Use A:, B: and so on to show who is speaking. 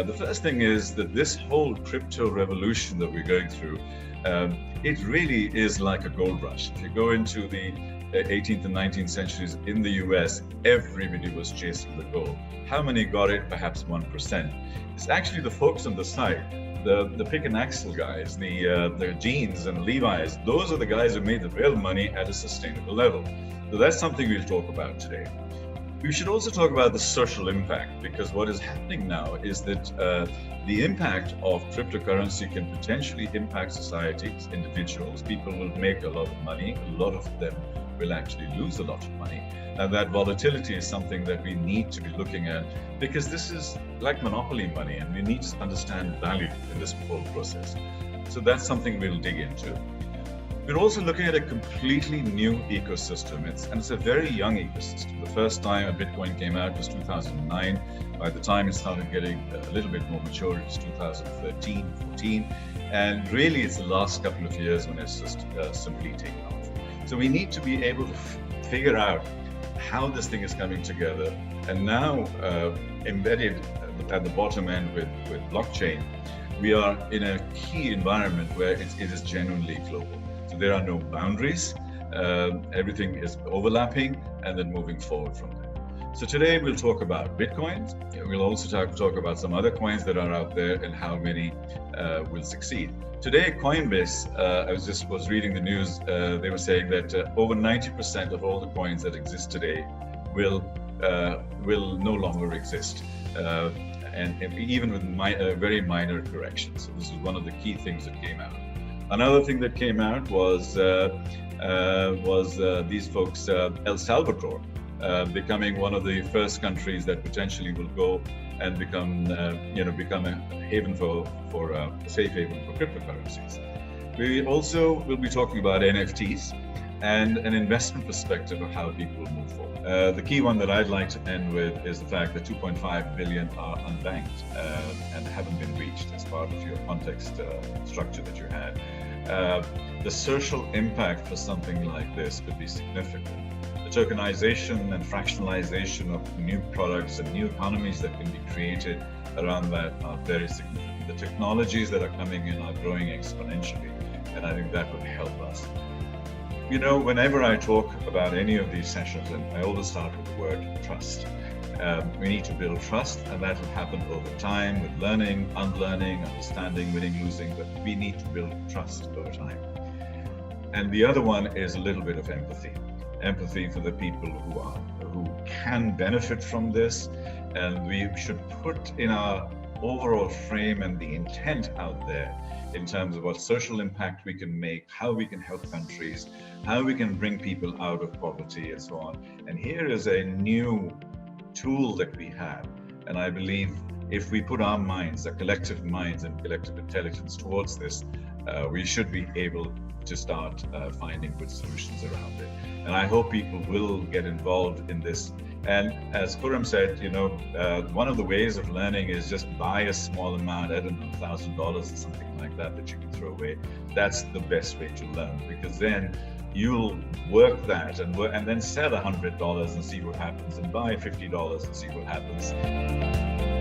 A: The first thing is that this whole crypto revolution that we're going through, it really is like a gold rush. If you go into the 18th and 19th centuries in the US, everybody was chasing the gold. How many got it? Perhaps 1%. It's actually the folks on the side, the pick and axle guys, the jeans and Levi's, those are the guys who made the real money at a sustainable level. So that's something we'll talk about today. We should also talk about the social impact, because what is happening now is that the impact of cryptocurrency can potentially impact societies, individuals. People will make a lot of money, a lot of them will actually lose a lot of money. And that volatility is something that we need to be looking at, because this is like monopoly money and we need to understand value in this whole process. So that's something we'll dig into. We're also looking at a completely new ecosystem. It's a very young ecosystem. The first time Bitcoin came out was 2009. By the time it started getting a little bit more mature, it was 2013, 14. And really, it's the last couple of years when it's just simply taken off. So we need to be able to figure out how this thing is coming together. And now, embedded at the bottom end with blockchain, we are in a key environment where it is genuinely global. So there are no boundaries, everything is overlapping and then moving forward from there. So today we'll talk about Bitcoins. We'll also talk about some other coins that are out there and how many will succeed. Today, Coinbase, I was reading the news, they were saying that over 90% of all the coins that exist today will no longer exist. And even with very minor corrections. So this is one of the key things that came out. Another thing that came out was these folks, El Salvador, becoming one of the first countries that potentially will go and become a haven for a safe haven for cryptocurrencies. We also will be talking about NFTs and an investment perspective of how people will move forward. The key one that I'd like to end with is the fact that 2.5 billion are unbanked and haven't been reached as part of your context structure that you had. The social impact for something like this could be significant. The tokenization and fractionalization of new products and new economies that can be created around that are very significant. The technologies that are coming in are growing exponentially, and I think that would help us. You know, whenever I talk about any of these sessions, and I always start with the word trust. We need to build trust, and that will happen over time with learning, unlearning, understanding, winning, losing, but we need to build trust over time. And the other one is a little bit of empathy. Empathy for the people who can benefit from this, and we should put in our overall frame and the intent out there in terms of what social impact we can make, how we can help countries, how we can bring people out of poverty and so on. And here is a new tool that we have, and I believe if we put our minds, our collective minds and collective intelligence towards this, we should be able to start finding good solutions around it. And I hope people will get involved in this. And as Khurram said, you know, one of the ways of learning is just buy a small amount, I don't know, $1,000 or something like that you can throw away. That's the best way to learn, because then you'll work that and then sell $100 and see what happens, and buy $50 and see what happens.